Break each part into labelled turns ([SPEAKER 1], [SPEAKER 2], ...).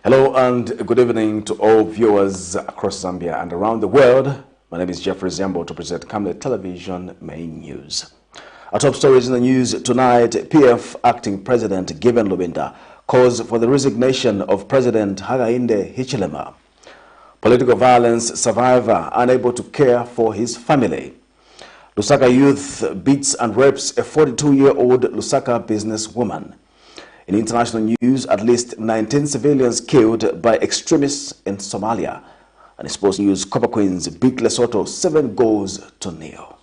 [SPEAKER 1] Hello and good evening to all viewers across Zambia and around the world. My name is Jeffrey Zembo to present Camnet Television Main News. Our top stories in the news tonight: PF Acting President given LUBINDA calls for the resignation of President HAKAINDE HICHILEMA. Political violence survivor unable to care for his family. LUSAKA youth beats and rapes a 42-year-old LUSAKA businesswoman. In international news, at least 19 civilians killed by extremists in Somalia. And in sports news, Copper Queens beat Lesotho 7-0.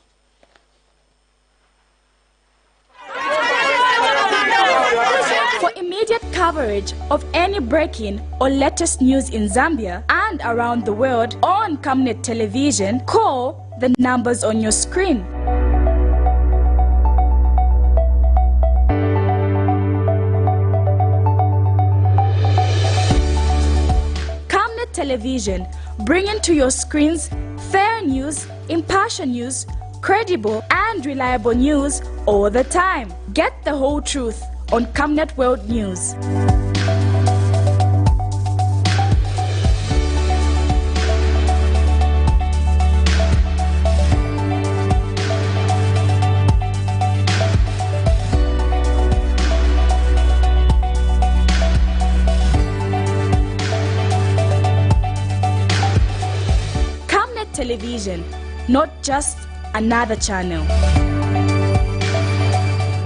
[SPEAKER 2] For immediate coverage of any breaking or latest news in Zambia and around the world on Camnet Television, call the numbers on your screen. Television, bringing to your screens fair news, impartial news, credible and reliable news all the time. Get the whole truth on Camnet World News. Television, not just another channel.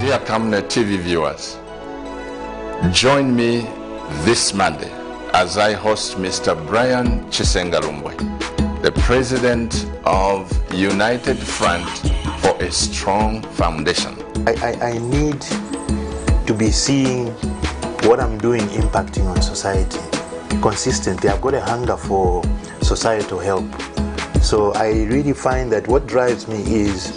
[SPEAKER 3] Dear Camnet TV viewers, join me this Monday as I host Mr. Brian Chisengalumbwe, the President of United Front for a Strong Foundation.
[SPEAKER 4] I need to be seeing what I'm doing impacting on society consistently. I've got a hunger for societal help. So I really find that what drives me is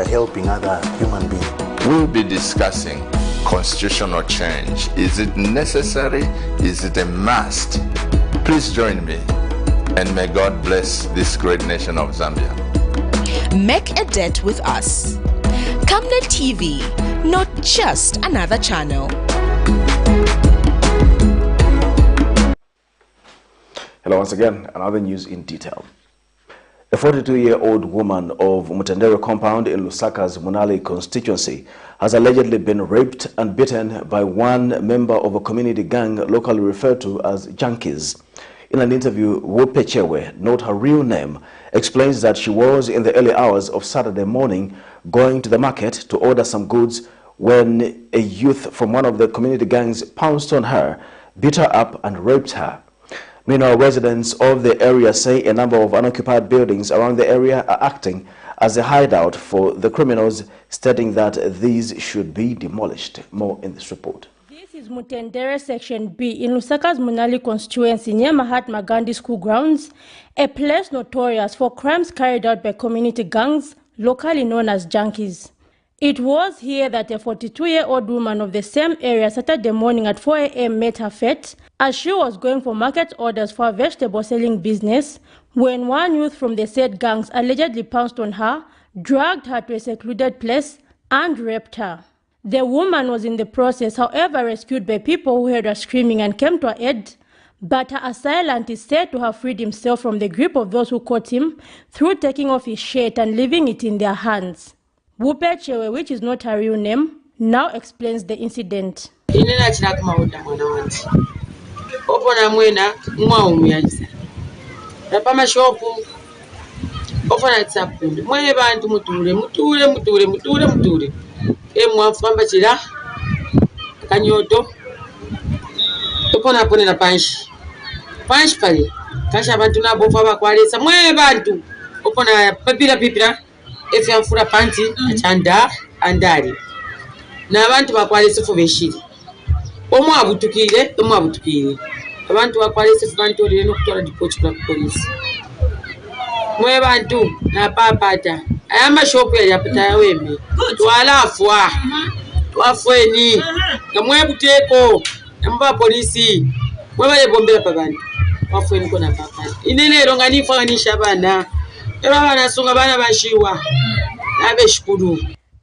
[SPEAKER 4] helping other human beings.
[SPEAKER 3] We'll be discussing constitutional change. Is it necessary? Is it a must? Please join me, and may God bless this great nation of Zambia.
[SPEAKER 5] Make a date with us. Camnet TV, not just another channel.
[SPEAKER 1] Hello once again, another news in detail. A 42-year-old woman of Mutendere compound in Lusaka's Munali constituency has allegedly been raped and beaten by one member of a community gang locally referred to as junkies. In an interview, Wope Chewe, not her real name, explains that she was in the early hours of Saturday morning going to the market to order some goods when a youth from one of the community gangs pounced on her, beat her up and raped her. Meanwhile, residents of the area say a number of unoccupied buildings around the area are acting as a hideout for the criminals, stating that these should be demolished. More in this report.
[SPEAKER 6] This is Mutendere Section B in Lusaka's Munali constituency near Mahatma Gandhi School grounds, a place notorious for crimes carried out by community gangs, locally known as junkies. It was here that a 42-year-old woman of the same area Saturday morning at 4 a.m. met her fate as she was going for market orders for a vegetable selling business when one youth from the said gangs allegedly pounced on her, dragged her to a secluded place and raped her. The woman was in the process, however, rescued by people who heard her screaming and came to her aid, but her assailant is said to have freed himself from the grip of those who caught him through taking off his shirt and leaving it in their hands. Wope Chewe, which is not her real name, now explains the incident.
[SPEAKER 7] If you are panty, chanda, and daddy. Now I want to acquire for the shit. Omo abutukile, omo abutukile. I want to acquire the Fanto, the Doctor, the Portugal police. Mwe bantu, na papata. I am a shop where you put away me. To allow for any. The Mwebuteko, Namba police. Where are you bomb the pagan? Of when Kona Papa. In any long for any Shabana.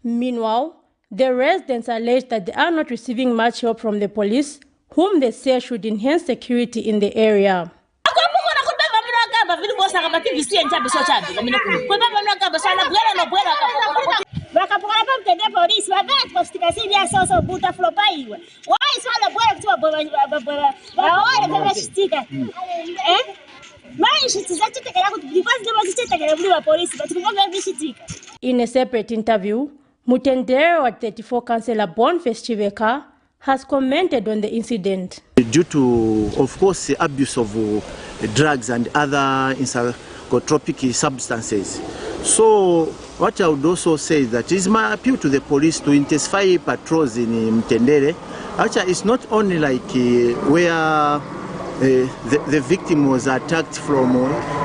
[SPEAKER 6] Meanwhile, the residents allege that they are not receiving much help from the police, whom they say should enhance security in the area. In a separate interview, Mutendere at 34 Councillor Boniface Chiveka has commented on the incident.
[SPEAKER 8] Due to, of course, the abuse of drugs and other psychotropic substances. So what I would also say is that it's my appeal to the police to intensify patrols in Mtendere. Actually, it's not only like where the victim was attacked from.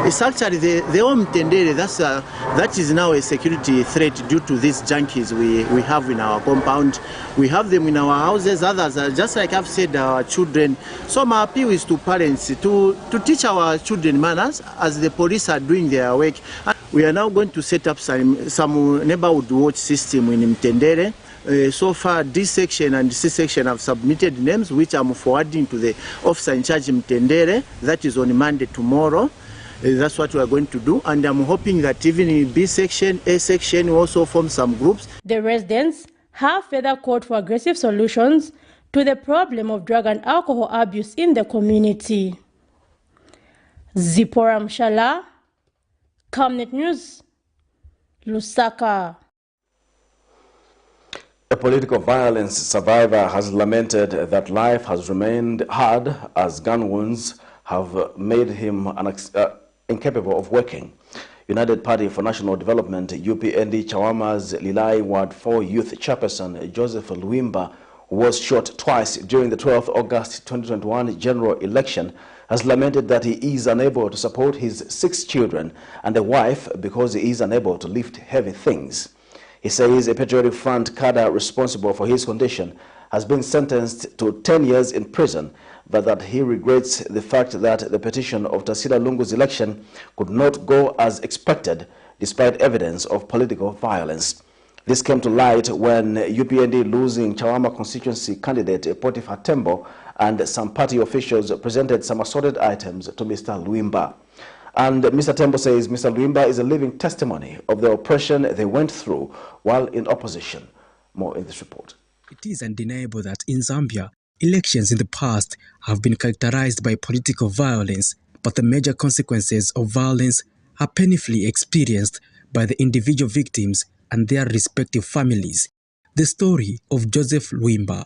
[SPEAKER 8] It's actually the whole Mtendere. That is now a security threat due to these junkies we have in our compound. We have them in our houses. Others are, just like I've said, our children. So my appeal is to parents to teach our children manners as the police are doing their work. We are now going to set up some neighborhood watch system in Mtendere. So far, this section and this section have submitted names, which I'm forwarding to the officer in charge in Mtendere. That is on Monday tomorrow. That's what we are going to do. And I'm hoping that even in B section, A section, we also form some groups.
[SPEAKER 6] The residents have further called for aggressive solutions to the problem of drug and alcohol abuse in the community. Zipporah Mshala, Camnet News, Lusaka.
[SPEAKER 1] A political violence survivor has lamented that life has remained hard as gun wounds have made him incapable of working. United Party for National Development, UPND Chawama's Lilai Ward 4 Youth Chairperson Joseph Luimba, who was shot twice during the 12th August 2021 general election, has lamented that he is unable to support his 6 children and a wife because he is unable to lift heavy things. He says a Patriotic Front cadre responsible for his condition has been sentenced to 10 years in prison, but that he regrets the fact that the petition of Tasila Lungu's election could not go as expected, despite evidence of political violence. This came to light when UPND losing Chawama constituency candidate Potiphar Tembo and some party officials presented some assorted items to Mr. Luimba. And Mr. Tembo says Mr. Luimba is a living testimony of the oppression they went through while in opposition. More in this report.
[SPEAKER 9] It is undeniable that in Zambia, elections in the past have been characterized by political violence, but the major consequences of violence are painfully experienced by the individual victims and their respective families. The story of Joseph Luimba,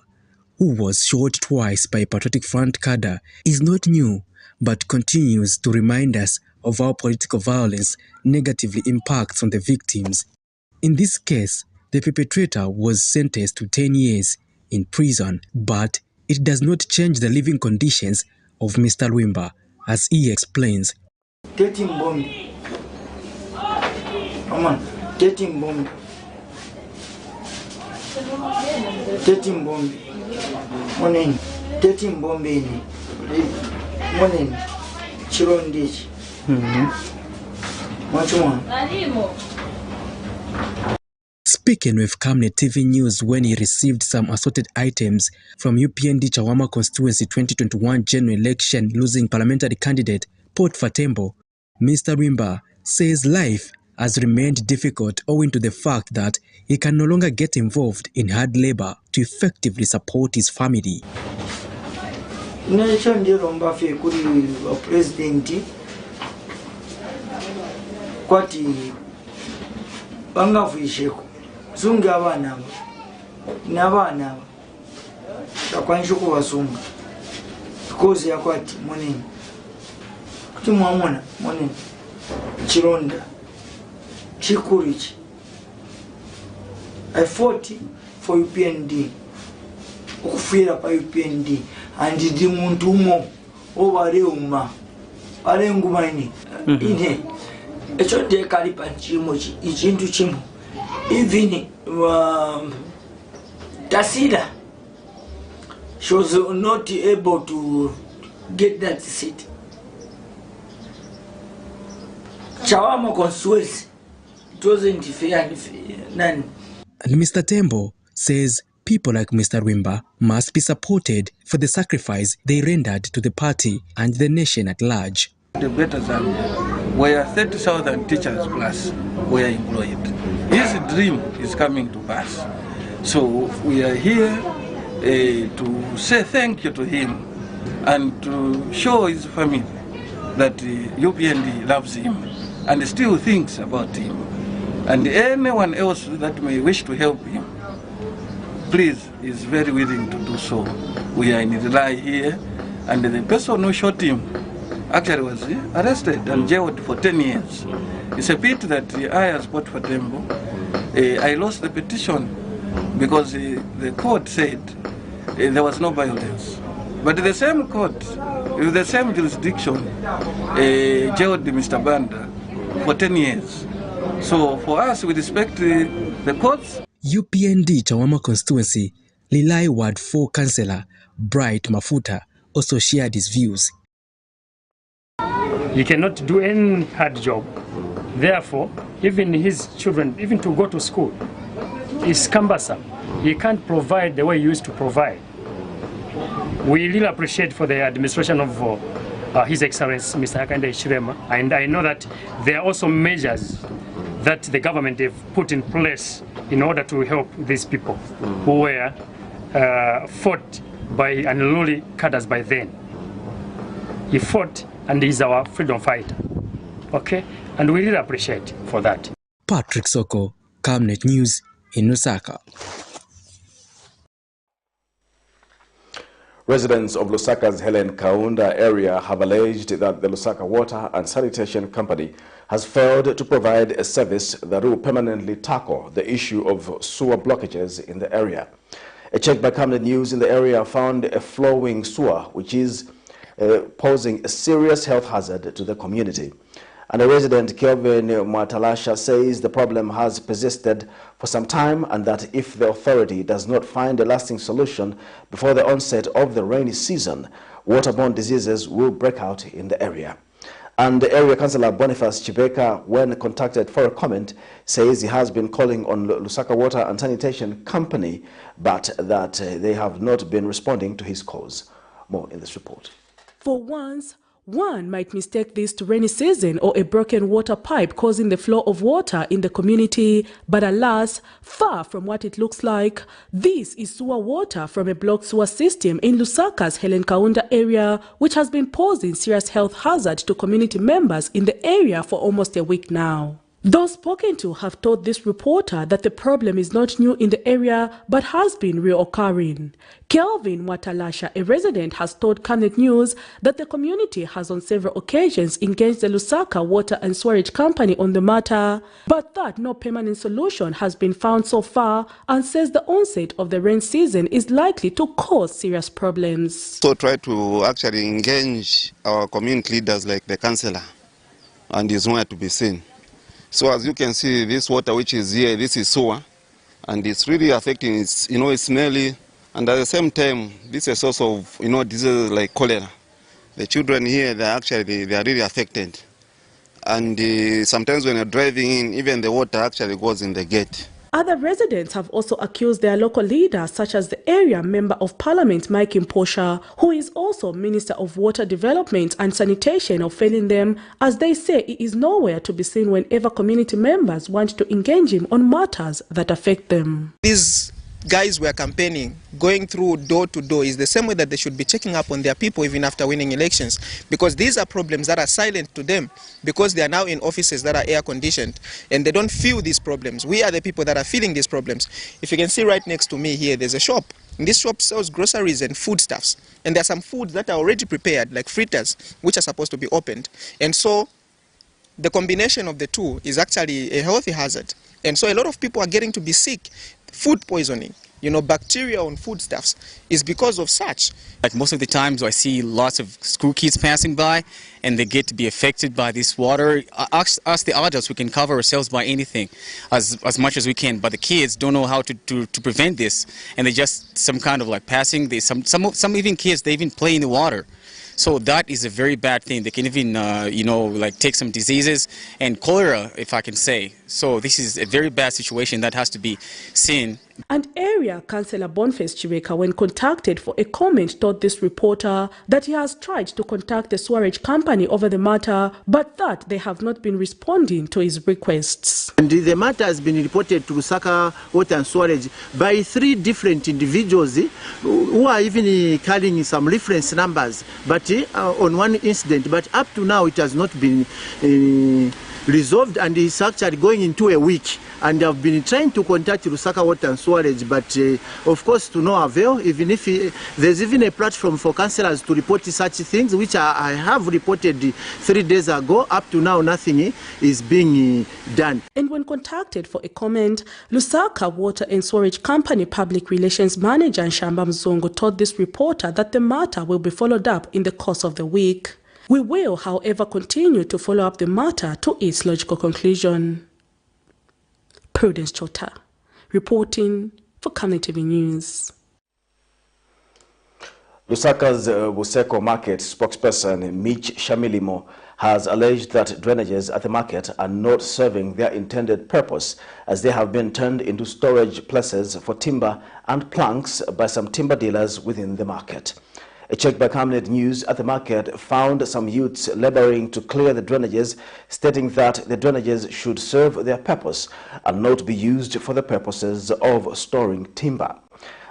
[SPEAKER 9] who was shot twice by a Patriotic Front cadre, is not new, but continues to remind us of how political violence negatively impacts on the victims. In this case, the perpetrator was sentenced to 10 years in prison, but it does not change the living conditions of Mr. Luimba, as he explains.
[SPEAKER 10] Get him bombed. Come on, get him bombed. Get him bombed. Morning. Get him bombed. Morning. Chirondich. What you want?
[SPEAKER 9] Speaking with Camnet TV News when he received some assorted items from UPND Chawama constituency 2021 general election losing parliamentary candidate Potiphar Tembo, Mr. Luimba says life has remained difficult owing to the fact that he can no longer get involved in hard labor to effectively support his family.
[SPEAKER 10] Zunga abana n'abana takwanisha kubazunga because yakwati munene kuti mwamona munene chironda chikurichi. I fought for UPND ukufira pa UPND and ndi muntu umo obareuma arengumani ine echo de kalipa chimo ichintu chimo. Even Tasila, she was not able to get that seat. Chawama constituency, it wasn't fair, none.
[SPEAKER 9] And Mr. Tembo says People like Mr. Wimba must be supported for the sacrifice they rendered to the party and the nation at large.
[SPEAKER 11] The better Zambia, where 30,000 teachers plus were employed. His dream is coming to pass. So we are here to say thank you to him and to show his family that UPND loves him and still thinks about him. And anyone else that may wish to help him, please, is very willing to do so. We are in Rely here, and the person who shot him actually was arrested and jailed for 10 years. It's a pity that I, as Port for Tembo, I lost the petition because the court said there was no violence. But the same court, with the same jurisdiction, jailed Mr. Banda for 10 years. So for us, we respect the courts.
[SPEAKER 9] UPND Chawama constituency, Lilai Ward 4 councillor Bright Mafuta also shared his views.
[SPEAKER 12] He cannot do any hard job. Therefore, even his children, even to go to school, is cumbersome. He can't provide the way he used to provide. We really appreciate for the administration of His Excellency Mr. HAKAINDE HICHILEMA, and I know that there are also measures that the government have put in place in order to help these people who were fought by unruly cadres by then. He fought and he's our freedom fighter. Okay? And we really appreciate for that.
[SPEAKER 9] Patrick Soko, Camnet News in Lusaka.
[SPEAKER 1] Residents of Lusaka's Helen Kaunda area have alleged that the Lusaka Water and Sanitation Company has failed to provide a service that will permanently tackle the issue of sewer blockages in the area. A check by Camnet News in the area found a flowing sewer which is posing a serious health hazard to the community. And a resident, Kelvin Mwatalasha, says the problem has persisted for some time and that if the authority does not find a lasting solution before the onset of the rainy season, waterborne diseases will break out in the area. And the area councillor Boniface Chibeka, when contacted for a comment, says he has been calling on Lusaka Water and Sanitation Company, but that they have not been responding to his calls. More in this report.
[SPEAKER 13] For once, one might mistake this to rainy season or a broken water pipe causing the flow of water in the community, but alas, far from what it looks like. This is sewer water from a blocked sewer system in Lusaka's Helen Kaunda area, which has been posing serious health hazard to community members in the area for almost a week now. Those spoken to have told this reporter that the problem is not new in the area but has been reoccurring. Kelvin Mwatalasha, a resident, has told Camnet News that the community has on several occasions engaged the Lusaka Water and Sewerage Company on the matter, but that no permanent solution has been found so far, and says the onset of the rain season is likely to cause serious problems.
[SPEAKER 14] So try to actually engage our community leaders like the councillor, and is nowhere to be seen. So as you can see, this water which is here, this is sewer, and it's really affecting, it's smelly, and at the same time, this is a source of, diseases like cholera. The children here, they are really affected. And sometimes when you're driving in, even the water actually goes in the gate.
[SPEAKER 13] Other residents have also accused their local leaders, such as the area Member of Parliament Mike Imposha, who is also Minister of Water Development and Sanitation, of failing them, as they say he is nowhere to be seen whenever community members want to engage him on matters that affect them.
[SPEAKER 15] These guys were campaigning, going through door to door, is the same way that they should be checking up on their people even after winning elections, because these are problems that are silent to them because they are now in offices that are air conditioned and they don't feel these problems. We are the people that are feeling these problems. If you can see right next to me here, there's a shop. And this shop sells groceries and foodstuffs, and there are some foods that are already prepared, like fritters, which are supposed to be opened. And so the combination of the two is actually a healthy hazard. And so a lot of people are getting to be sick. Food poisoning, bacteria on foodstuffs is because of such.
[SPEAKER 16] Like most of the times I see lots of school kids passing by and they get to be affected by this water. Us the adults, we can cover ourselves by anything as much as we can, but the kids don't know how to prevent this, and they just some kind of like passing. Some even kids, they even play in the water. So that is a very bad thing. They can even, like take some diseases and cholera, if I can say. So this is a very bad situation that has to be seen.
[SPEAKER 13] And area councillor Boniface Chireka, when contacted for a comment, told this reporter that he has tried to contact the sewerage company over the matter, but that they have not been responding to his requests.
[SPEAKER 8] And the matter has been reported to Lusaka Water and Sewerage by 3 different individuals who are even carrying some reference numbers, but on one incident. But up to now, it has not been resolved, and it's actually going into a week. And I've been trying to contact Lusaka Water and Sewerage, but of course to no avail, even if there's even a platform for councillors to report such things, which I have reported 3 days ago. Up to now, nothing is being done.
[SPEAKER 13] And when contacted for a comment, Lusaka Water and Sewerage Company Public Relations Manager Nshamba Mzongo told this reporter that the matter will be followed up in the course of the week. We will, however, continue to follow up the matter to its logical conclusion. Prudence Chota, reporting for Camnet TV News.
[SPEAKER 1] Lusaka's Buseko Market spokesperson Mitch Shamilimo has alleged that drainages at the market are not serving their intended purpose, as they have been turned into storage places for timber and planks by some timber dealers within the market. A check by Camnet News at the market found some youths laboring to clear the drainages, stating that the drainages should serve their purpose and not be used for the purposes of storing timber.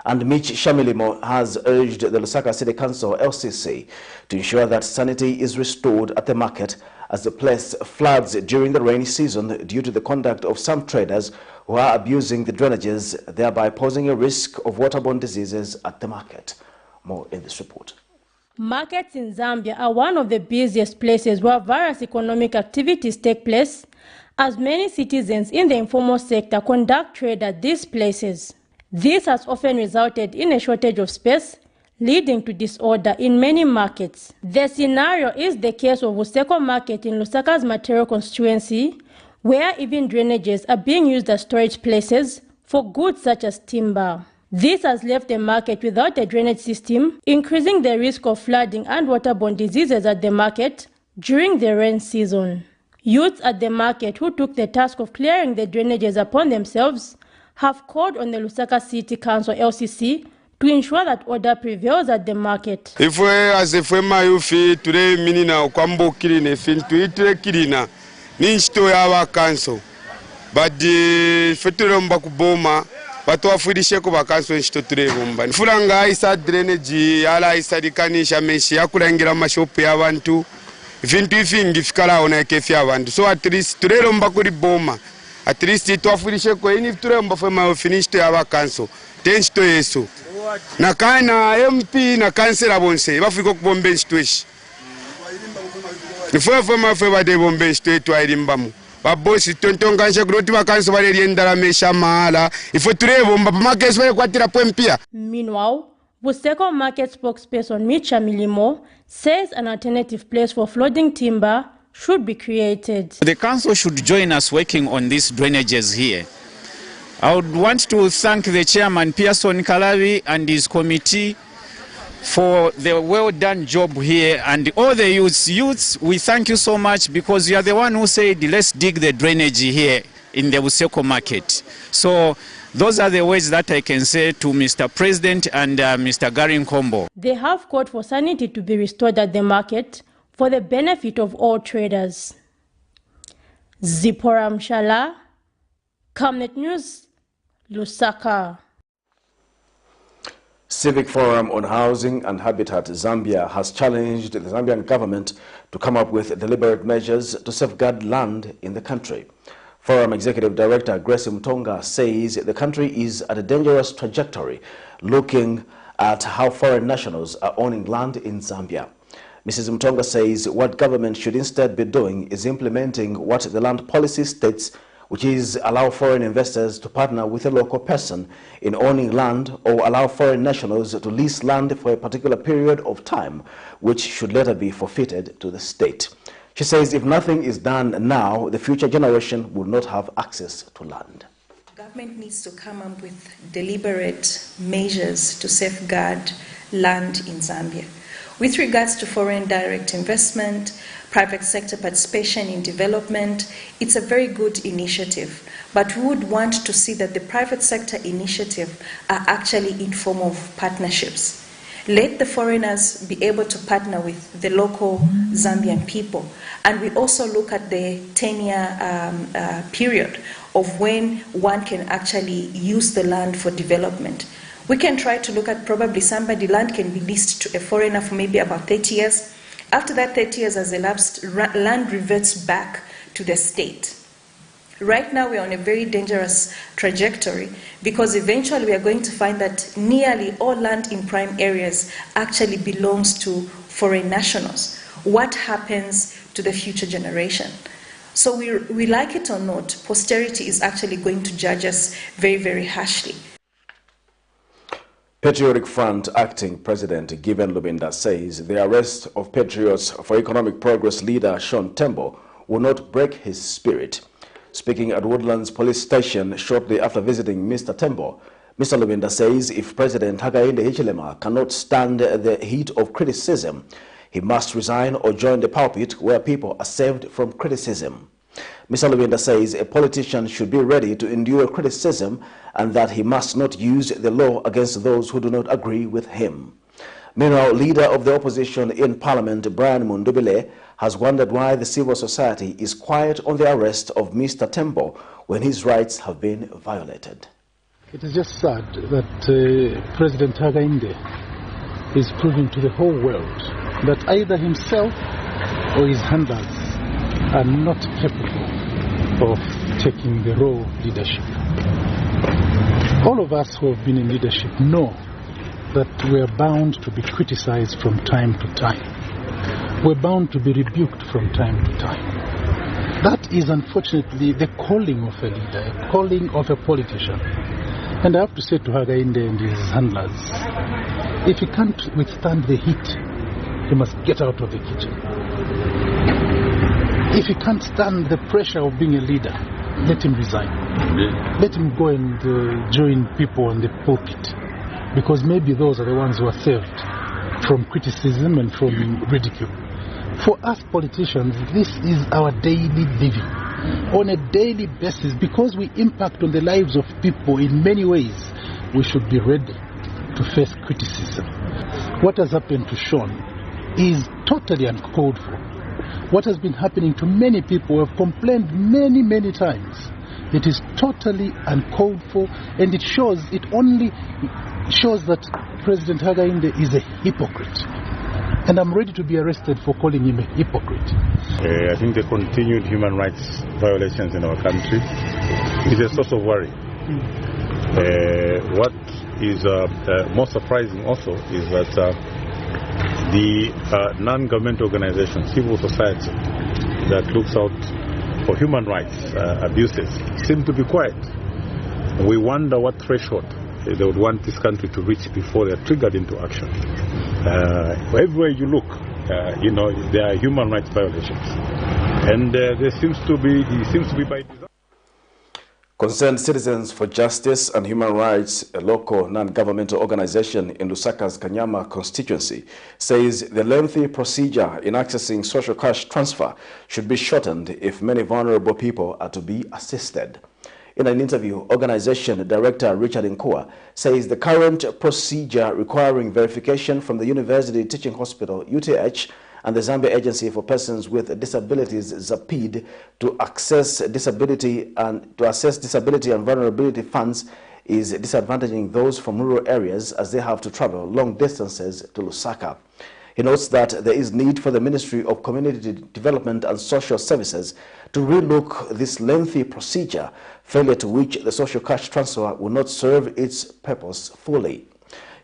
[SPEAKER 1] And Mitch Shamilimo has urged the Lusaka City Council LCC to ensure that sanity is restored at the market, as the place floods during the rainy season due to the conduct of some traders who are abusing the drainages, thereby posing a risk of waterborne diseases at the market. More in this report.
[SPEAKER 6] Markets in Zambia are one of the busiest places where various economic activities take place, as many citizens in the informal sector conduct trade at these places. This has often resulted in a shortage of space, leading to disorder in many markets. The scenario is the case of Buseko Market in Lusaka's material constituency, where even drainages are being used as storage places for goods such as timber. This has left the market without a drainage system, increasing the risk of flooding and waterborne diseases at the market during the rain season. Youths at the market who took the task of clearing the drainages upon themselves have called on the Lusaka City Council LCC to ensure that order prevails at the market.
[SPEAKER 17] If we as a former youth today minina kwambo kirine fin to itre kirina ninsto ya council but the feturomba kuboma but wafurishe ko bakanso nshito turebomba nfulanga isa drainage ala isa dikanisha meshi yakulangira mashopu y'abantu vintu ifingi fikala ona kefi y'abantu so at least tureromba kuri boma at least twafurishe ko ini turemba fema finish to y'abakanso tenshito yeso na kana MP na kansela bonse bafiko kubombe nshitweshi nifo mafwe de bombe nshitwe twayirimbamu babosi tontonganshe kuroti bakanso baleriendala mesha mahala ifo turebomba pamakesi bale kwatira pwempia.
[SPEAKER 6] Meanwhile, Buseko Market spokesperson Mitch Shamilimo says an alternative place for flooding timber should be created.
[SPEAKER 18] The council should join us working on these drainages here. I would want to thank the chairman Pearson Kalabi and his committee for the well done job here, and all the youths, we thank you so much, because you are the one who said let's dig the drainage here in the Buseko Market. So those are the words that I can say to Mr. President and Mr. Garin Kombo.
[SPEAKER 6] They have called for sanity to be restored at the market for the benefit of all traders. Zipora Mshala, Camnet News, Lusaka.
[SPEAKER 1] Civic Forum on Housing and Habitat Zambia has challenged the Zambian government to come up with deliberate measures to safeguard land in the country. Forum Executive Director Grace Mtonga says the country is at a dangerous trajectory, looking at how foreign nationals are owning land in Zambia. Mrs. Mtonga says what government should instead be doing is implementing what the land policy states, which is allow foreign investors to partner with a local person in owning land, or allow foreign nationals to lease land for a particular period of time, which should later be forfeited to the state. She says if nothing is done now, the future generation will not have access to land.
[SPEAKER 19] Government needs to come up with deliberate measures to safeguard land in Zambia.
[SPEAKER 20] With regards to foreign direct investment, private sector participation in development, it's a very good initiative. But we would want to see that the private sector initiative are actually in form of partnerships. Let the foreigners be able to partner with the local Zambian people. And we also look at the 10-year period of when one can actually use the land for development. We can try to look at probably somebody, land can be leased to a foreigner for maybe about 30 years. After that 30 years has elapsed, land reverts back to the state. Right now we are on a very dangerous trajectory because eventually we are going to find that nearly all land in prime areas actually belongs to foreign nationals. What happens to the future generation? So we like it or not, posterity is actually going to judge us very, very harshly.
[SPEAKER 1] Patriotic Front Acting President Given Lubinda says the arrest of Patriots for Economic Progress leader Sean Tembo will not break his spirit. Speaking at Woodlands Police Station shortly after visiting Mr. Tembo, Mr. Lubinda says if President HAKAINDE HICHILEMA cannot stand the heat of criticism, he must resign or join the pulpit where people are saved from criticism. Mr. Lubinda says a politician should be ready to endure criticism and that he must not use the law against those who do not agree with him. Meanwhile, leader of the opposition in Parliament, Brian Mundubile, has wondered why the civil society is quiet on the arrest of Mr. Tembo when his rights have been violated.
[SPEAKER 21] It is just sad that President HAKAINDE is proving to the whole world that either himself or his handlers are not capable of taking the role of leadership. All of us who have been in leadership know that we are bound to be criticized from time to time. We're bound to be rebuked from time to time. That is unfortunately the calling of a leader, a calling of a politician. And I have to say to HAKAINDE and his handlers, if he can't withstand the heat, he must get out of the kitchen. If he can't stand the pressure of being a leader, let him resign. Let him go and join people on the pulpit, because maybe those are the ones who are saved from criticism and from ridicule. For us politicians, this is our daily living. On a daily basis, because we impact on the lives of people in many ways, we should be ready to face criticism. What has happened to Sean is totally uncalled for. What has been happening to many people who have complained many times. It is totally uncalled for, and it only shows that President HAKAINDE is a hypocrite. And I'm ready to be arrested for calling him a hypocrite.
[SPEAKER 22] I think the continued human rights violations in our country is a source of worry. What is most surprising also is that the non-government organization, civil society, that looks out for human rights abuses seem to be quiet. We wonder what threshold they would want this country to reach before they're triggered into action. Everywhere you look, there are human rights violations, and it seems to be by design.
[SPEAKER 1] Concerned Citizens for Justice and Human Rights, a local non-governmental organization in Lusaka's Kanyama constituency, says the lengthy procedure in accessing social cash transfer should be shortened if many vulnerable people are to be assisted. In an interview, organization director Richard Nkua says the current procedure requiring verification from the University Teaching Hospital, UTH, and the Zambia Agency for Persons with Disabilities, ZAPID, to assess disability and vulnerability funds is disadvantaging those from rural areas as they have to travel long distances to Lusaka. He notes that there is need for the Ministry of Community Development and Social Services to relook this lengthy procedure, failure to which the social cash transfer will not serve its purpose fully.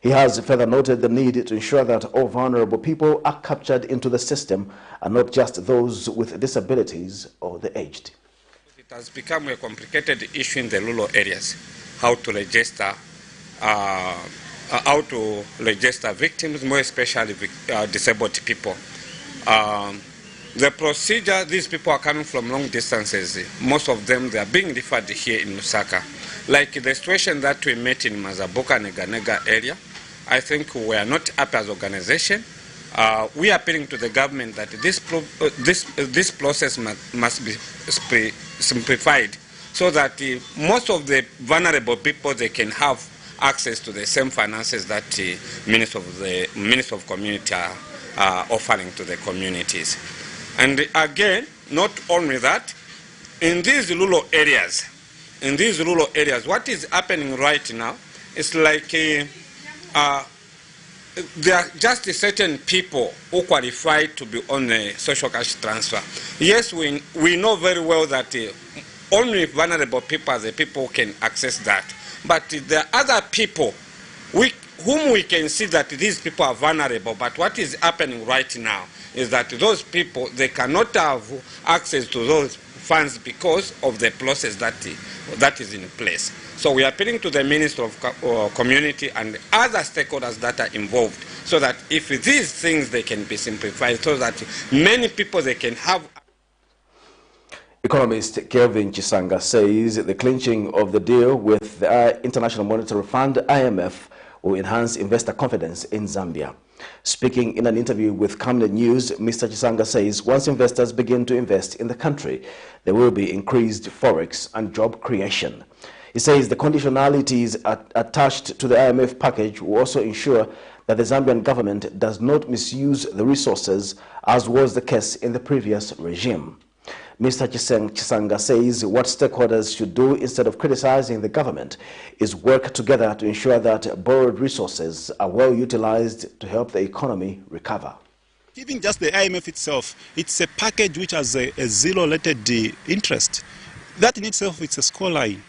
[SPEAKER 1] He has further noted the need to ensure that all vulnerable people are captured into the system and not just those with disabilities or the aged.
[SPEAKER 23] It has become a complicated issue in the rural areas, how to register victims, more especially disabled people. The procedure, these people are coming from long distances. Most of them, they are being referred here in Lusaka. Like the situation that we met in Mazabuka and Neganega area, I think we are not up as an organization we are appealing to the government that this process must be simplified so that most of the vulnerable people, they can have access to the same finances that the Minister of Community are offering to the communities. And again, not only that, in these rural areas, what is happening right now is like there are just certain people who qualify to be on a social cash transfer. Yes, we know very well that only vulnerable people are the people who can access that. But there are other people whom we can see that these people are vulnerable. But what is happening right now is that those people, they cannot have access to those funds because of the process that is in place. So we are appealing to the Minister of Community and other stakeholders that are involved so that if these things, they can be simplified so that many people, they can have.
[SPEAKER 1] Economist Kelvin Chisanga says the clinching of the deal with the International Monetary Fund, IMF, will enhance investor confidence in Zambia. Speaking in an interview with Camnet News, Mr. Chisanga says once investors begin to invest in the country, there will be increased forex and job creation. He says the conditionalities attached to the IMF package will also ensure that the Zambian government does not misuse the resources, as was the case in the previous regime. Mr. Chisanga says what stakeholders should do instead of criticizing the government is work together to ensure that borrowed resources are well utilized to help the economy recover.
[SPEAKER 2] Even just the IMF itself, it's a package which has a zero-related interest. That in itself, it's a scoreline.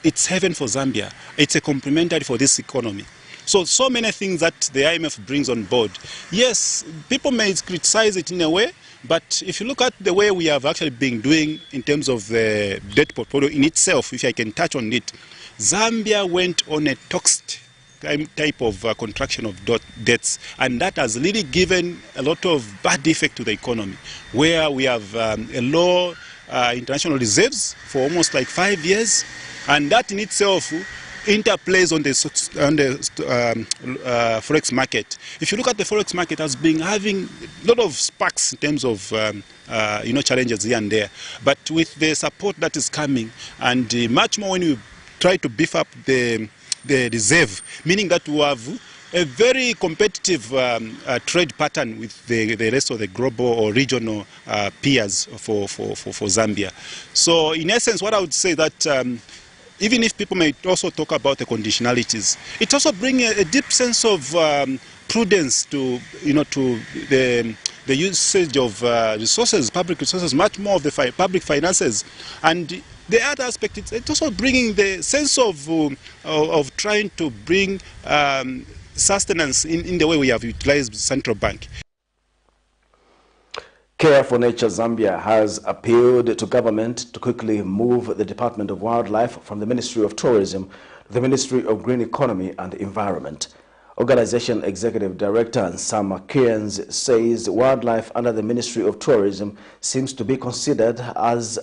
[SPEAKER 2] It's heaven for Zambia. It's a complementary for this economy. So many things that the IMF brings on board. Yes, people may criticize it in a way, but if you look at the way we have actually been doing in terms of the debt portfolio in itself, if I can touch on it, Zambia went on a toxic type of contraction of debts, and that has really given a lot of bad effect to the economy, where we have a low international reserves for almost like 5 years, and that in itself interplays on the forex market. If you look at the forex market, has been having a lot of sparks in terms of challenges here and there. But with the support that is coming, and much more when you try to beef up the reserve, meaning that we have a very competitive trade pattern with the rest of the global or regional peers for Zambia. So in essence, what I would say that even if people may also talk about the conditionalities, it also brings a deep sense of prudence to the usage of resources, public resources, much more of the public finances. And the other aspect, it's also bringing the sense of trying to bring sustenance in the way we have utilized central bank.
[SPEAKER 1] Care for Nature Zambia has appealed to government to quickly move the Department of Wildlife from the Ministry of Tourism to the Ministry of Green Economy and Environment. Organization Executive Director Nsama Kearns says wildlife under the Ministry of Tourism seems to be considered as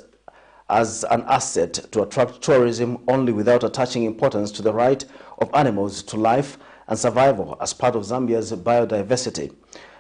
[SPEAKER 1] an asset to attract tourism only without attaching importance to the right of animals to life and survival as part of Zambia's biodiversity.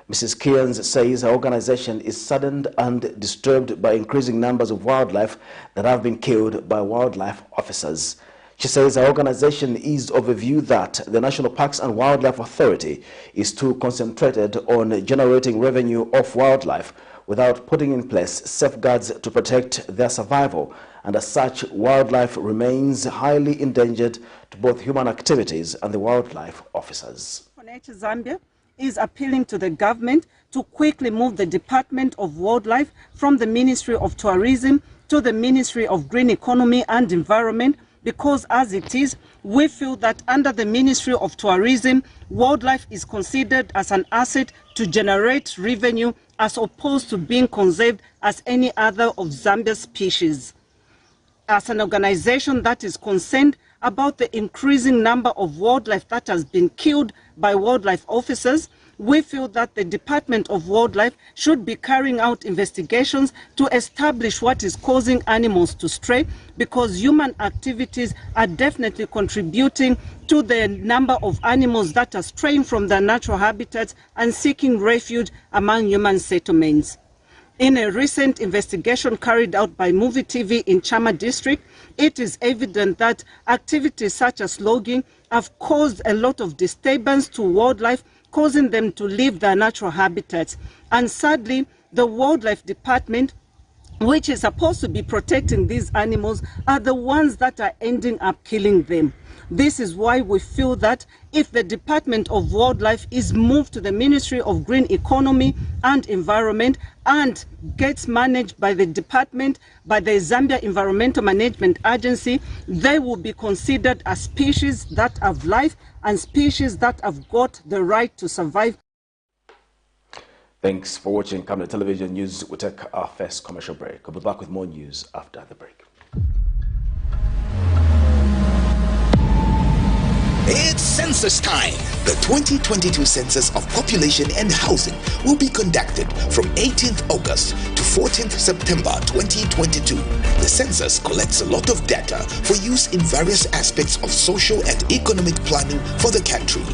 [SPEAKER 1] Mrs. Kearns says her organization is saddened and disturbed by increasing numbers of wildlife that have been killed by wildlife officers. She says her organization is of a view that the National Parks and Wildlife Authority is too concentrated on generating revenue off wildlife without putting in place safeguards to protect their survival, and as such, wildlife remains highly endangered to both human activities and the wildlife officers.
[SPEAKER 3] For Nature Zambia is appealing to the government to quickly move the Department of Wildlife from the Ministry of Tourism to the Ministry of Green Economy and Environment, because as it is, we feel that under the Ministry of Tourism, wildlife is considered as an asset to generate revenue as opposed to being conserved as any other of Zambia's species. As an organization that is concerned about the increasing number of wildlife that has been killed by wildlife officers, we feel that the Department of Wildlife should be carrying out investigations to establish what is causing animals to stray, because human activities are definitely contributing to the number of animals that are straying from their natural habitats and seeking refuge among human settlements. In a recent investigation carried out by Movie TV in Chama district, it is evident that activities such as logging have caused a lot of disturbance to wildlife, causing them to leave their natural habitats. And sadly, the Wildlife Department, which is supposed to be protecting these animals, are the ones that are ending up killing them. This is why we feel that if the Department of Wildlife is moved to the Ministry of Green Economy and Environment and gets managed by the department, by the Zambia Environmental Management Agency, they will be considered as species that have life and species that have got the right to survive.
[SPEAKER 1] Thanks for watching Camnet Television News. We'll take our first commercial break. We'll be back with more news after the break.
[SPEAKER 4] It's census time. The 2022 Census of Population and Housing will be conducted from 18th August to 14th September 2022. The census collects a lot of data for use in various aspects of social and economic planning for the country.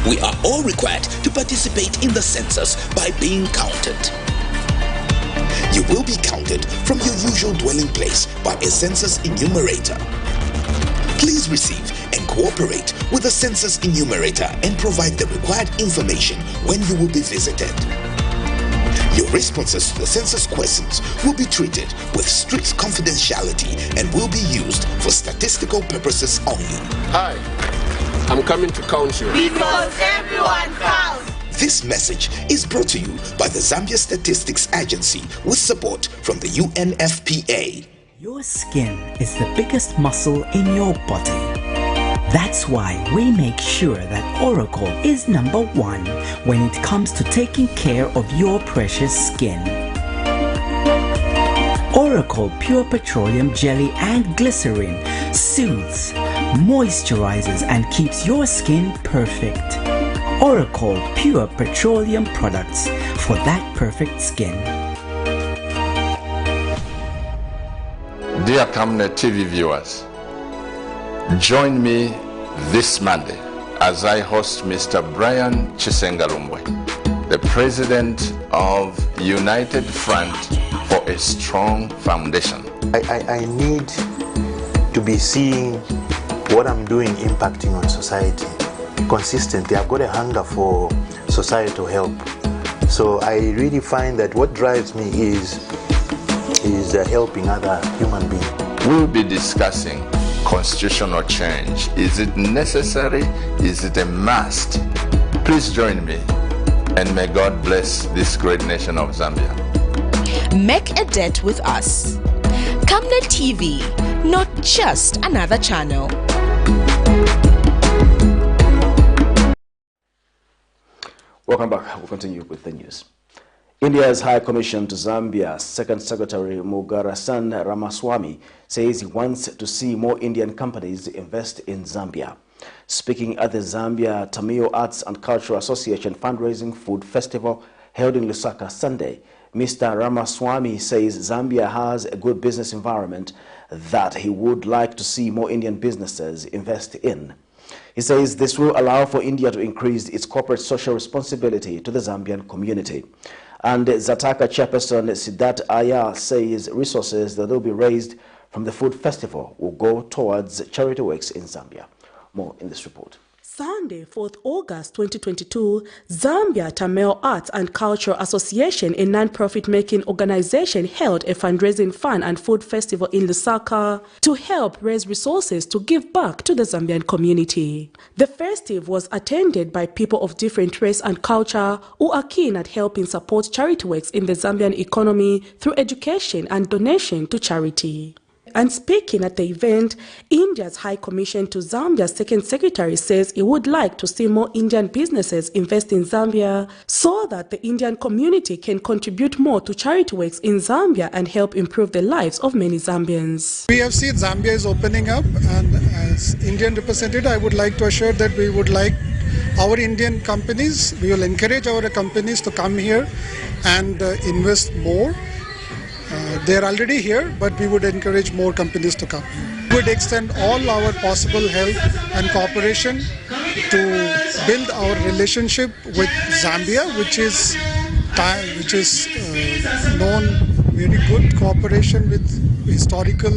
[SPEAKER 4] We are all required to participate in the census by being counted. You will be counted from your usual dwelling place by a census enumerator. Please receive and cooperate with the census enumerator and provide the required information when you will be visited. Your responses to the census questions will be treated with strict confidentiality and will be used for statistical purposes only.
[SPEAKER 5] Hi, I'm coming to count you.
[SPEAKER 7] Because everyone counts.
[SPEAKER 4] This message is brought to you by the Zambia Statistics Agency with support from the UNFPA.
[SPEAKER 24] Your skin is the biggest muscle in your body. That's why we make sure that Oracle is #1 when it comes to taking care of your precious skin. Oracle Pure Petroleum Jelly and Glycerin soothes, moisturizes and keeps your skin perfect. Oracle Pure Petroleum products for that perfect skin.
[SPEAKER 25] Dear Camnet TV viewers, join me this Monday as I host Mr. Brian Chisengalumbwe, the President of United Front for a Strong Foundation.
[SPEAKER 8] I need to be seeing what I'm doing impacting on society consistently. I've got a hunger for societal help. So I really find that what drives me is helping other human beings.
[SPEAKER 25] We'll be discussing constitutional change. Is it necessary? Is it a must? Please join me, and may God bless this great nation of Zambia.
[SPEAKER 7] Make a date with us. Camnet TV, not just another channel.
[SPEAKER 1] Welcome back. We'll continue with the news. India's High Commission to Zambia, Second Secretary Muguruzayi Ramaswamy, says he wants to see more Indian companies invest in Zambia. Speaking at the Zambia Tamil Arts and Culture Association fundraising food festival held in Lusaka Sunday, Mr. Ramaswamy says Zambia has a good business environment that he would like to see more Indian businesses invest in. He says this will allow for India to increase its corporate social responsibility to the Zambian community. And Zataka chairperson Siddharth Ayar says resources that will be raised from the food festival will go towards charity works in Zambia. More in this report.
[SPEAKER 13] Sunday, 4th August 2022, Zambia Tamil Arts and Culture Association, a non-profit making organization, held a fundraising fun and food festival in Lusaka to help raise resources to give back to the Zambian community. The festive was attended by people of different race and culture who are keen at helping support charity works in the Zambian economy through education and donation to charity. And speaking at the event, India's High Commission to Zambia's Second Secretary says he would like to see more Indian businesses invest in Zambia so that the Indian community can contribute more to charity works in Zambia and help improve the lives of many Zambians.
[SPEAKER 26] We have seen Zambia is opening up, and as Indian representative, I would like to assure that we would like
[SPEAKER 9] our Indian companies. We will encourage our companies to come here and invest more. They are already here, but we would encourage more companies to come. We would extend all our possible help and cooperation to build our relationship with Zambia, which is known very good cooperation with historical.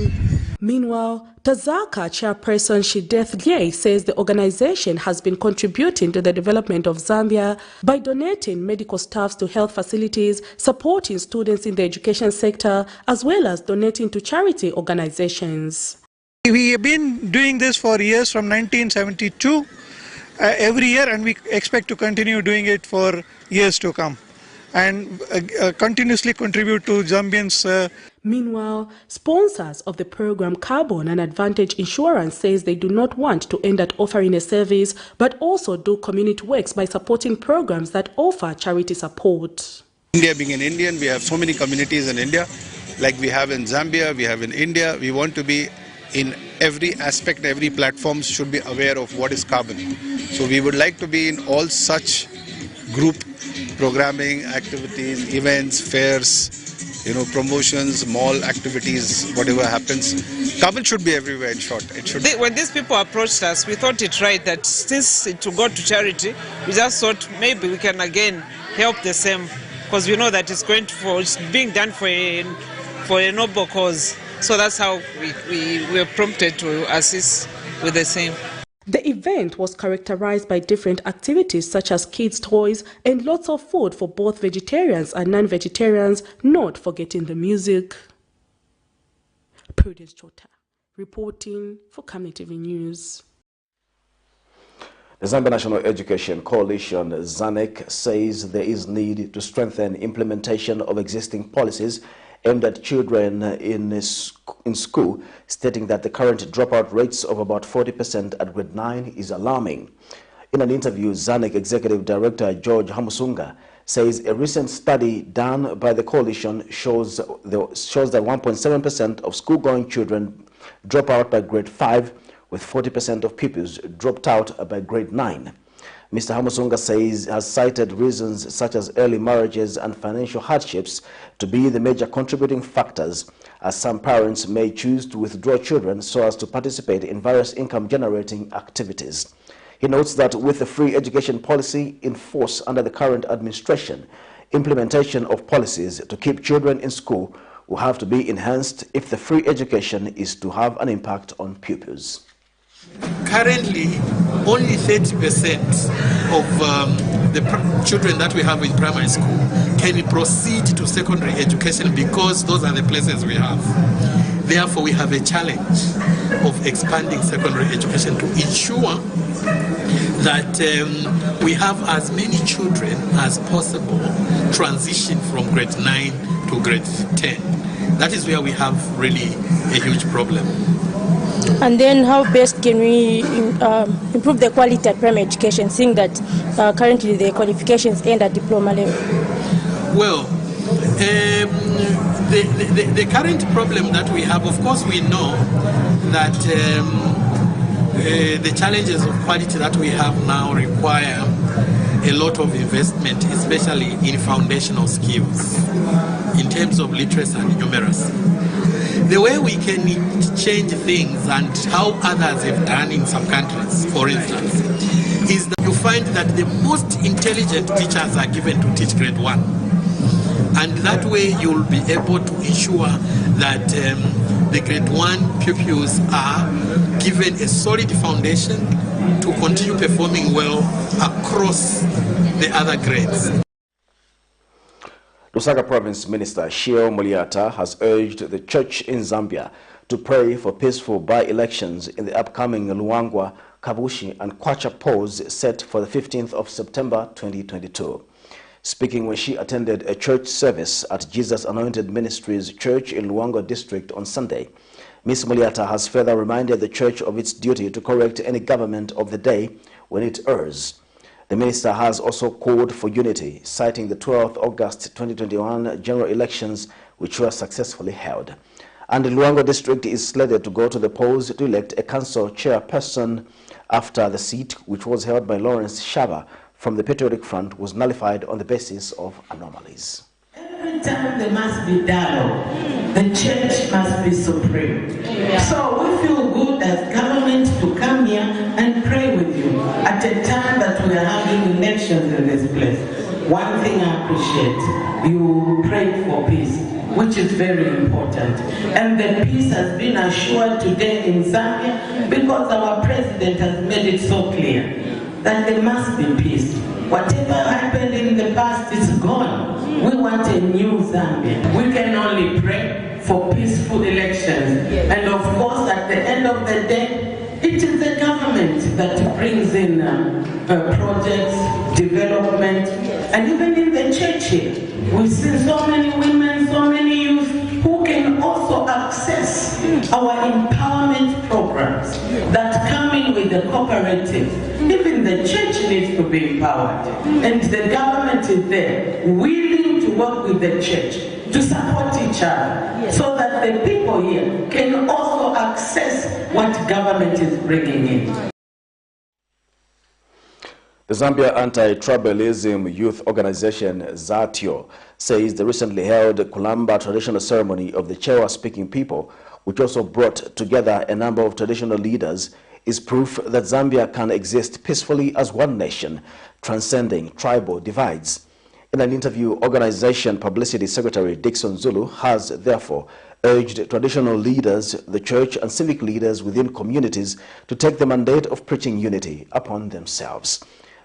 [SPEAKER 13] Meanwhile, Tazaka chairperson Shideth Liei says the organization has been contributing to the development of Zambia by donating medical staffs to health facilities, supporting students in the education sector, as well as donating to charity organizations.
[SPEAKER 10] We have been doing this for years, from 1972, every year, and we expect to continue doing it for years to come, and continuously contribute to Zambians.
[SPEAKER 13] Meanwhile, sponsors of the program Carbon and Advantage Insurance says they do not want to end at offering a service, but also do community works by supporting programs that offer charity support.
[SPEAKER 11] India being an Indian, we have so many communities in India, like we have in Zambia, we have in India. We want to be in every aspect, every platform should be aware of what is carbon. So we would like to be in all such group programming, activities, events, fairs, promotions, mall activities, whatever happens. Carbon should be everywhere, in short. It should.
[SPEAKER 12] When these people approached us, we thought it right that since to go to charity, we just thought maybe we can again help the same, because we know that it's being done for a noble cause. So that's how we were prompted to assist with the same.
[SPEAKER 13] The event was characterized by different activities such as kids' toys and lots of food for both vegetarians and non-vegetarians, not forgetting the music. Prudence Chota, reporting for Camnet TV News.
[SPEAKER 1] The Zambia National Education Coalition, ZANEC, says there is need to strengthen implementation of existing policies aimed at children in school, stating that the current dropout rates of about 40% at grade 9 is alarming. In an interview, ZANEC Executive Director George Hamusunga says a recent study done by the coalition shows that 1.7% of school-going children drop out by grade 5, with 40% of pupils dropped out by grade 9. Mr. Hamusunga says has cited reasons such as early marriages and financial hardships to be the major contributing factors, as some parents may choose to withdraw children so as to participate in various income-generating activities. He notes that with the free education policy in force under the current administration, implementation of policies to keep children in school will have to be enhanced if the free education is to have an impact on pupils.
[SPEAKER 14] Currently, only 30% of the children that we have in primary school can proceed to secondary education because those are the places we have. Therefore, we have a challenge of expanding secondary education to ensure that we have as many children as possible transition from grade 9 to grade 10. That is where we have really a huge problem.
[SPEAKER 6] And then how best can we improve the quality at primary education, seeing that currently the qualifications end at diploma level?
[SPEAKER 14] Well, the current problem that we have, of course we know that the challenges of quality that we have now require a lot of investment, especially in foundational skills, in terms of literacy and numeracy. The way we can change things and how others have done in some countries, for instance, is that you find that the most intelligent teachers are given to teach grade 1. And that way you'll be able to ensure that the grade 1 pupils are given a solid foundation to continue performing well across the other grades.
[SPEAKER 1] Lusaka Province Minister Shio Muliata has urged the church in Zambia to pray for peaceful by-elections in the upcoming Luangwa, Kabushi and Kwacha polls set for the 15th of September 2022. Speaking when she attended a church service at Jesus Anointed Ministries Church in Luangwa District on Sunday, Ms. Muliata has further reminded the church of its duty to correct any government of the day when it errs. The minister has also called for unity, citing the 12th August 2021 general elections which were successfully held. And the Luangwa district is slated to go to the polls to elect a council chairperson after the seat, which was held by Lawrence Shaba from the Patriotic Front, was nullified on the basis of anomalies.
[SPEAKER 15] Every time there must be dialogue, the church must be supreme. So we feel good as government to come here and pray with you at a time that we are having elections in this place. One thing I appreciate, you prayed for peace, which is very important. And the peace has been assured today in Zambia because our president has made it so clear that there must be peace. Whatever happened in the past is gone. We want a new Zambia. We can only pray for peaceful elections. And of course, at the end of the day, it is the government that brings in projects, development, and even in the church here, we see so many women, so many youth who can also access our empowerment programs that come in with the cooperative. Even the church needs to be empowered, and the government is there, willing to work with the church to support each other, so that the people here can also access what government is bringing in.
[SPEAKER 1] The Zambia Anti-Tribalism Youth Organization, ZATIO, says the recently held Kulamba traditional ceremony of the Chewa-speaking people, which also brought together a number of traditional leaders, is proof that Zambia can exist peacefully as one nation, transcending tribal divides. In an interview, organization publicity secretary Dixon Zulu has therefore urged traditional leaders, the church and civic leaders within communities to take the mandate of preaching unity upon themselves.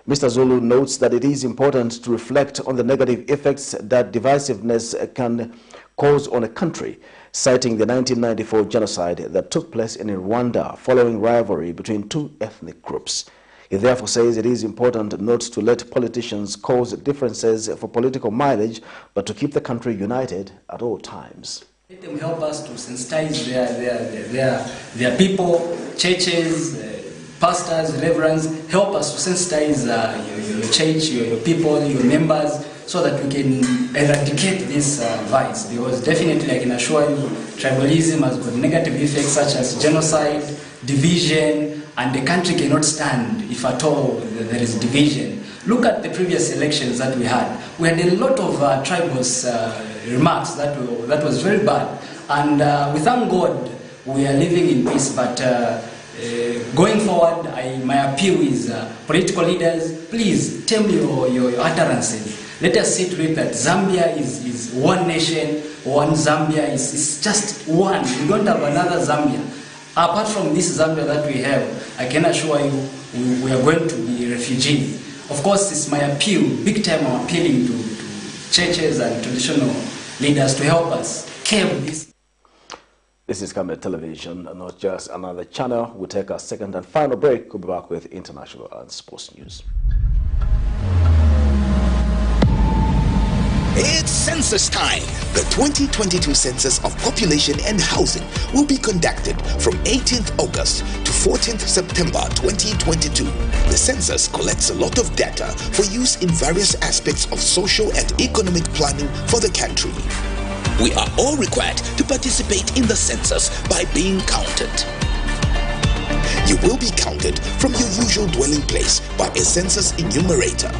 [SPEAKER 1] Mr. Zulu notes that it is important to reflect on the negative effects that divisiveness can cause on a country, citing the 1994 genocide that took place in Rwanda following rivalry between two ethnic groups. He therefore says it is important not to let politicians cause differences for political mileage, but to keep the country united at all times.
[SPEAKER 16] Let them help us to sensitize their people, churches, pastors, reverends, help us to sensitize your church, your people, your members, so that we can eradicate this vice. Because definitely I can assure you, tribalism has got negative effects such as genocide, division, and the country cannot stand if at all there is division. Look at the previous elections that we had. We had a lot of tribals remarks that was very bad. And we thank God we are living in peace, but going forward, my appeal is political leaders, please tell me your utterances. Let us see to it that Zambia is one nation, one Zambia is just one. We don't have another Zambia. Apart from this Zambia that we have, I can assure you we are going to be refugees. Of course, it's my appeal, big time I'm appealing to churches and traditional leaders to help us curb this.
[SPEAKER 1] This is Camnet Television, not just another channel. We'll take our second and final break. We'll be back with international and sports news.
[SPEAKER 4] It's census time. The 2022 Census of Population and Housing will be conducted from 18th August to 14th September 2022. The census collects a lot of data for use in various aspects of social and economic planning for the country. We are all required to participate in the census by being counted. You will be counted from your usual dwelling place by a census enumerator.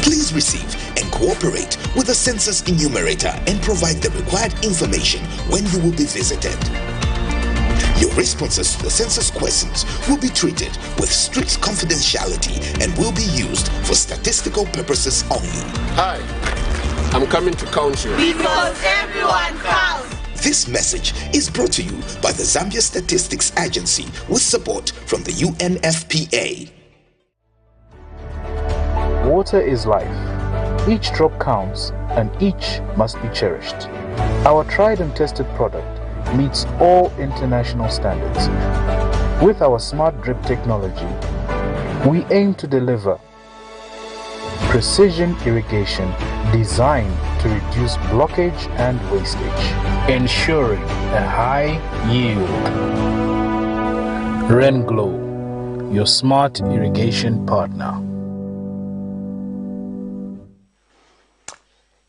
[SPEAKER 4] Please receive and cooperate with the census enumerator and provide the required information when you will be visited. Your responses to the census questions will be treated with strict confidentiality and will be used for statistical purposes only.
[SPEAKER 5] Hi, I'm coming to count you.
[SPEAKER 17] Because everyone counts.
[SPEAKER 4] This message is brought to you by the Zambia Statistics Agency with support from the UNFPA.
[SPEAKER 18] Water is life. Each drop counts and each must be cherished. Our tried and tested product meets all international standards. With our smart drip technology, we aim to deliver precision irrigation designed to reduce blockage and wastage, ensuring a high yield. RenGlow, your smart irrigation partner.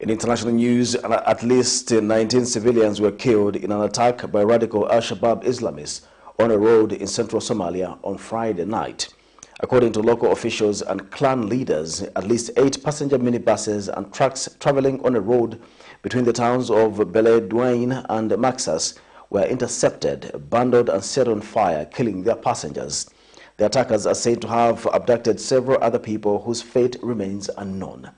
[SPEAKER 1] In international news, at least 19 civilians were killed in an attack by radical Al-Shabaab Islamists on a road in central Somalia on Friday night. According to local officials and clan leaders, at least 8 passenger minibuses and trucks traveling on a road between the towns of Beledweyne and Maxas were intercepted, bundled and set on fire, killing their passengers. The attackers are said to have abducted several other people whose fate remains unknown.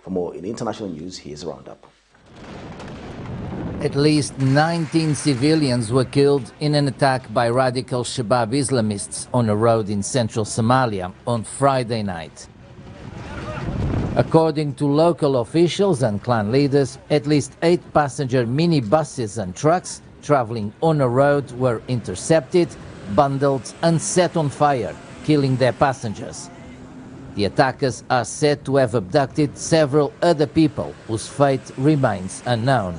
[SPEAKER 1] For more in international news, here's a roundup.
[SPEAKER 19] At least 19 civilians were killed in an attack by radical Shabab Islamists on a road in central Somalia on Friday night. According to local officials and clan leaders, at least 8 passenger minibuses and trucks traveling on a road were intercepted, bundled and set on fire, killing their passengers. The attackers are said to have abducted several other people whose fate remains unknown.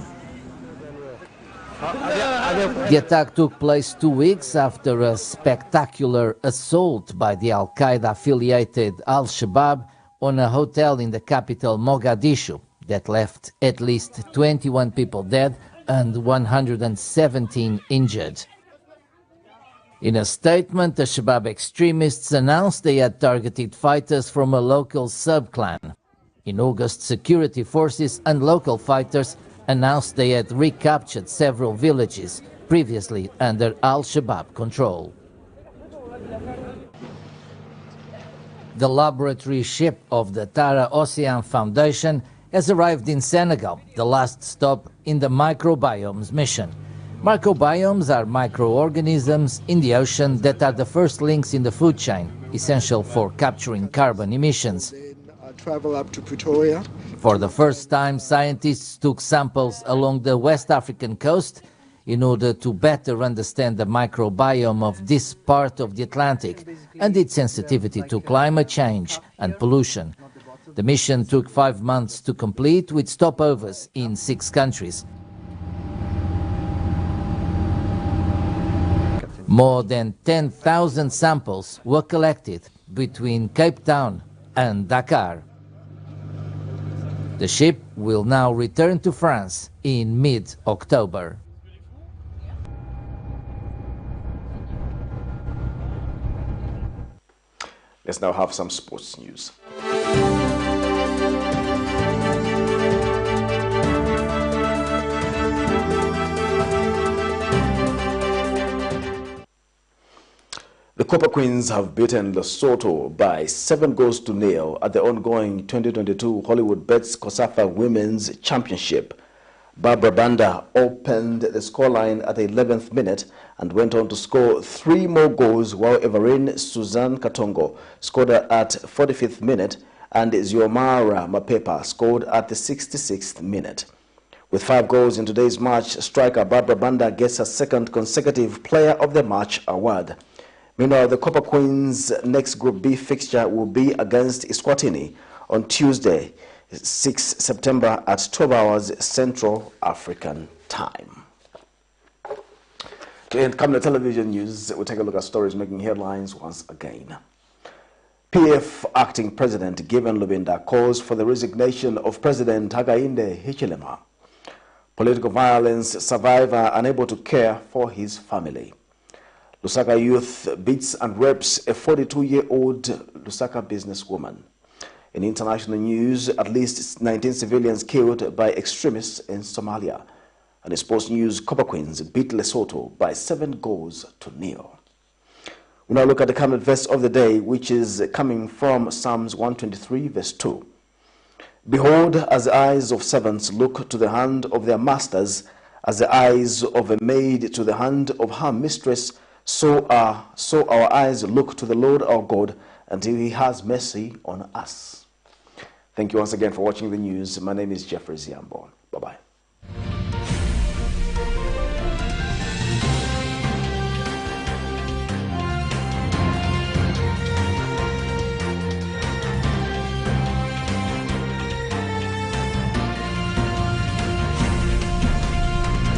[SPEAKER 19] The attack took place 2 weeks after a spectacular assault by the Al-Qaeda-affiliated Al-Shabaab on a hotel in the capital Mogadishu that left at least 21 people dead and 117 injured. In a statement, the Shabab extremists announced they had targeted fighters from a local sub-clan. In August, security forces and local fighters announced they had recaptured several villages previously under Al-Shabaab control. The laboratory ship of the Tara Ocean Foundation has arrived in Senegal, the last stop in the microbiomes mission. Microbiomes are microorganisms in the ocean that are the first links in the food chain, essential for capturing carbon emissions.
[SPEAKER 20] Travel up to Pretoria.
[SPEAKER 19] For the first time, scientists took samples along the West African coast in order to better understand the microbiome of this part of the Atlantic and its sensitivity to climate change and pollution. The mission took 5 months to complete, with stopovers in 6 countries. More than 10,000 samples were collected between Cape Town and Dakar. The ship will now return to France in mid-October.
[SPEAKER 1] Let's now have some sports news. The Copper Queens have beaten Lesotho by 7-0 at the ongoing 2022 Hollywood Bets COSAFA Women's Championship. Barbara Banda opened the scoreline at the 11th minute and went on to score 3 more goals, while Everine Suzanne Katongo scored at 45th minute and Ziomara Mapepa scored at the 66th minute. With 5 goals in today's match, striker Barbara Banda gets her 2nd consecutive Player of the Match award. Meanwhile, the Copper Queens' next Group B fixture will be against Eswatini on Tuesday, 6 September at 12 hours Central African Time. To end Camnet television news, we'll take a look at stories making headlines once again. PF acting president Given Lubinda calls for the resignation of President HAKAINDE HICHILEMA. Political violence survivor unable to care for his family. Lusaka youth beats and rapes a 42-year-old Lusaka businesswoman. In international news, at least 19 civilians killed by extremists in Somalia. And in sports news, Copper Queens beat Lesotho by 7-0. We now look at the Camnet verse of the day, which is coming from Psalms 123, verse 2. Behold, as the eyes of servants look to the hand of their masters, as the eyes of a maid to the hand of her mistress, so our eyes look to the Lord our God until he has mercy on us. Thank you once again for watching the news. My name is Jeffrey Ziambo. Bye-bye.